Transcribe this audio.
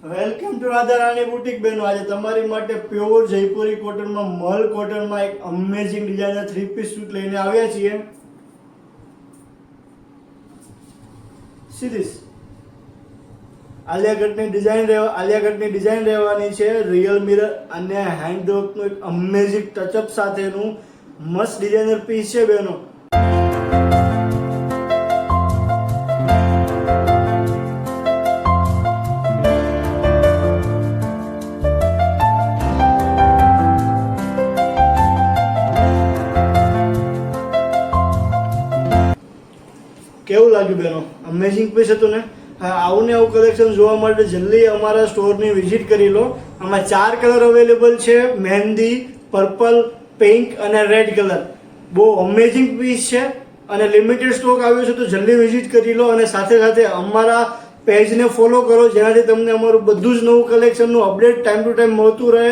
Welcome to Radharani boutique બેનો. આજે તમારી માટે પ્યોર જયપુરી કોટનમાં મલ કોટનમાં એક અમેઝિંગ ડિઝાઇનર 3 પીસ સૂટ લઈને આવ્યા છીએ. સીધીસ આલિયા કટની ડિઝાઇન રહેવાની છે. રિયલ મિરર અને હેન્ડવર્કનું એક અમેઝિંગ ટચઅપ સાથેનું મસ્ત ડિઝાઇનર પીસ છે બેનો. કેવું લાગ્યું બેનો? અમેઝિંગ પીસ હતું ને? આવું ને આવું કલેક્શન જોવા માટે જલ્દી અમારા સ્ટોરની વિઝિટ કરી લો. આમાં 4 કલર અવેલેબલ છે: મહેંદી, પર્પલ, પિંક અને રેડ કલર. બહુ અમેઝિંગ પીસ છે અને લિમિટેડ સ્ટોક આવ્યો છે, તો જલ્દી વિઝિટ કરી લો અને સાથે સાથે અમારા પેજને ફોલો કરો, જેનાથી તમને અમારું બધું જ નવું કલેક્શનનું અપડેટ ટાઈમ ટુ ટાઈમ મળતું રહે.